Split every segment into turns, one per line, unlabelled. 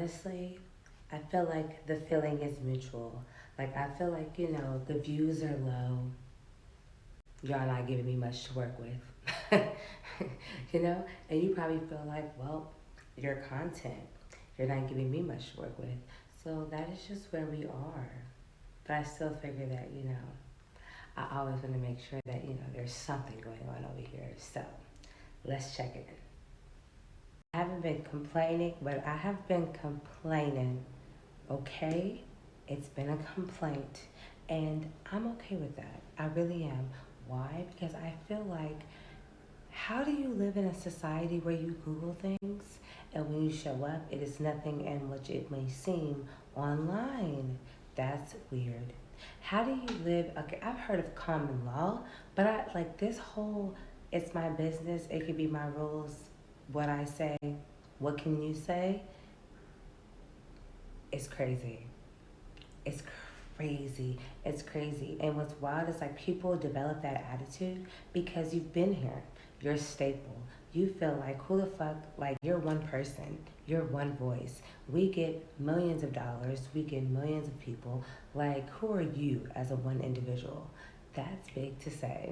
honestly, I feel like the feeling is mutual. Like, I feel like, the views are low. Y'all not giving me much to work with. And you probably feel like, well, your content, you're not giving me much to work with. So that is just where we are. But I still figure that, I always want to make sure that, there's something going on over here. So let's check it in. I haven't been complaining, but I have been complaining, okay? It's been a complaint, and I'm okay with that. I really am. Why? Because I feel like, how do you live in a society where you Google things and when you show up, it is nothing in which it may seem online? That's weird. How do you live? Okay, I've heard of common law, but I like this whole it's my business, it could be my rules, what I say, what can you say? It's crazy. It's crazy. It's crazy. And what's wild is like people develop that attitude because you've been here. You're staple. You feel like who the fuck, like you're one person, you're one voice. We get millions of dollars, we get millions of people. Like, who are you as a one individual? That's big to say.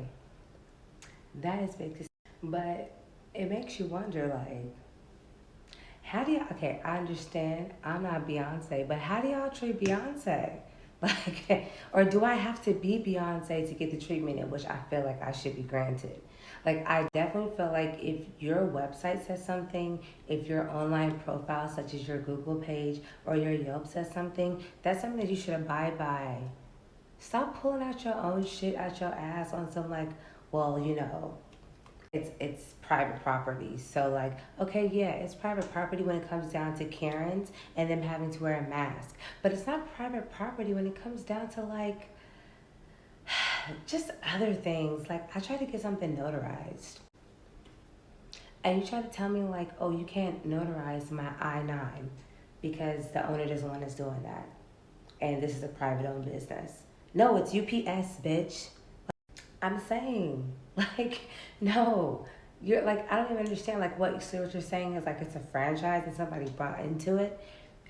That is big to say. But it makes you wonder, like, how do you, okay, I understand I'm not Beyonce, but how do y'all treat Beyonce? Like, or do I have to be Beyonce to get the treatment in which I feel like I should be granted? Like, I definitely feel like if your website says something, if your online profile, such as your Google page or your Yelp says something, that's something that you should abide by. Stop pulling out your own shit out your ass on some like, well, it's private property. So like, okay, yeah, it's private property when it comes down to Karens and them having to wear a mask. But it's not private property when it comes down to like just other things. Like I try to get something notarized. And you try to tell me like, oh, you can't notarize my I-9 because the owner doesn't want us doing that. And this is a private owned business. No, it's UPS, bitch. I'm saying, like, no. You're like, I don't even understand, like, what you're saying is like it's a franchise and somebody bought into it.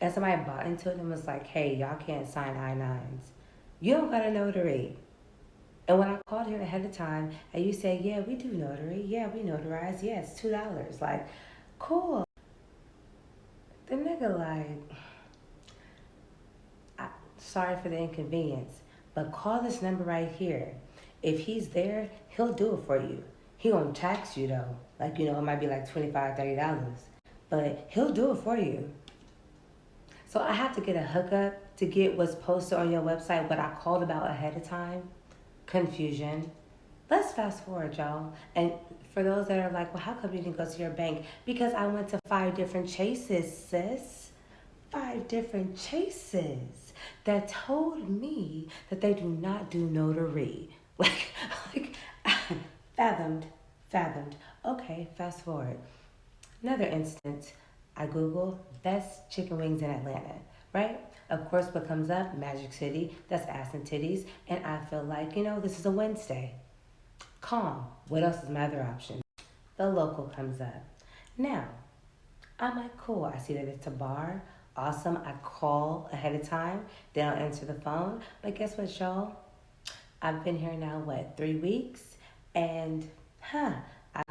And somebody bought into it and was like, hey, y'all can't sign I-9s. You don't got a notary. And when I called here ahead of time and you say, yeah, we do notary. Yeah, we notarize. Yeah, it's $2. Like, cool. The nigga, like, sorry for the inconvenience, but call this number right here. If he's there, he'll do it for you. He won't tax you though. Like, it might be like $25, $30. But he'll do it for you. So I have to get a hookup to get what's posted on your website, what I called about ahead of time. Confusion. Let's fast forward, y'all. And for those that are like, well, how come you didn't go to your bank? Because I went to 5 different chases, sis. 5 different chases that told me that they do not do notary. Like, like fathomed, fathomed. Okay, fast forward. Another instance, I Google best chicken wings in Atlanta, right? Of course, what comes up? Magic City, that's ass and titties. And I feel like, this is a Wednesday. Calm. What else is my other option? The local comes up. Now, I'm like, cool. I see that it's a bar. Awesome. I call ahead of time. They don't answer the phone. But guess what, y'all? I've been here now, 3 weeks? And, I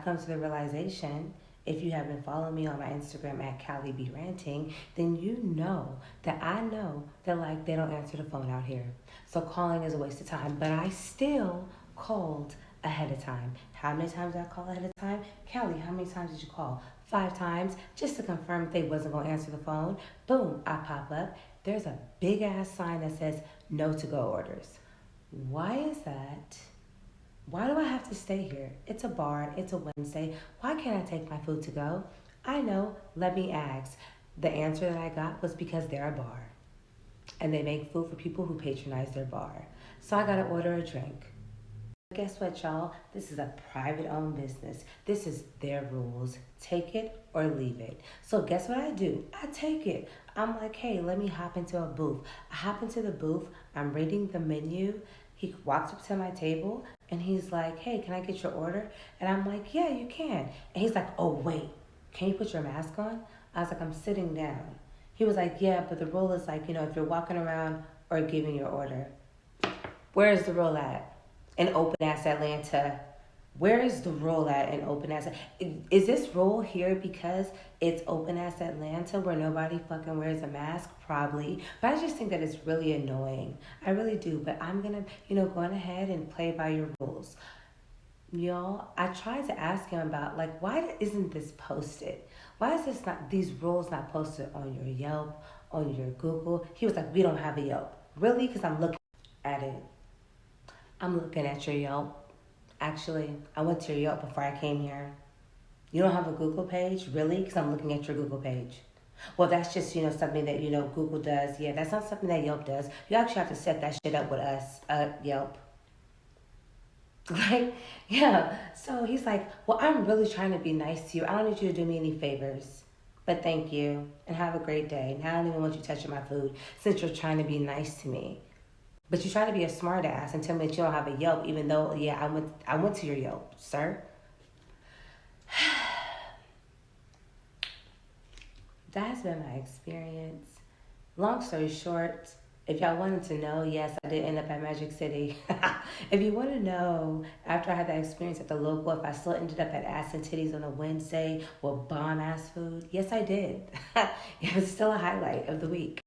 come to the realization, if you have been following me on my Instagram at Callie B Ranting, then you know that I know that, like, they don't answer the phone out here. So calling is a waste of time. But I still called ahead of time. How many times did I call ahead of time? Callie, how many times did you call? 5 times, just to confirm if they wasn't going to answer the phone. Boom, I pop up. There's a big ass sign that says no to go orders. Why is that? Why do I have to stay here? It's a bar, it's a Wednesday. Why can't I take my food to go? I know, let me ask. The answer that I got was because they're a bar. And they make food for people who patronize their bar. So I gotta order a drink. Guess what, y'all? This is a private owned business. This is their rules. Take it or leave it. So guess what I do? I take it. I'm like, hey, let me hop into a booth. I hop into the booth. I'm reading the menu. He walks up to my table and he's like, hey, can I get your order? And I'm like, yeah, you can. And he's like, oh, wait, can you put your mask on? I was like, I'm sitting down. He was like, yeah, but the rule is like, if you're walking around or giving your order. Where is the rule at? In open ass Atlanta. Where is the rule at in open ass? Is this rule here because it's open ass Atlanta where nobody fucking wears a mask? Probably. But I just think that it's really annoying. I really do. But I'm gonna, going ahead and play by your rules. Y'all, I tried to ask him about like why isn't this posted? Why is these rules not posted on your Yelp, on your Google? He was like, we don't have a Yelp. Really? Because I'm looking at it. I'm looking at your Yelp. Actually, I went to your Yelp before I came here. You don't have a Google page? Really? Because I'm looking at your Google page. Well, that's just, something that, Google does. Yeah, that's not something that Yelp does. You actually have to set that shit up with us, Yelp. Like, yeah. So he's like, well, I'm really trying to be nice to you. I don't need you to do me any favors. But thank you and have a great day. Now I don't even want you touching my food since you're trying to be nice to me. But you're trying to be a smart ass and tell me that you don't have a Yelp, even though, yeah, I went to your Yelp, sir. That's been my experience. Long story short, if y'all wanted to know, yes, I did end up at Magic City. If you want to know, after I had that experience at the local, if I still ended up at Ass and Titties on a Wednesday with bomb ass food, yes, I did. It was still a highlight of the week.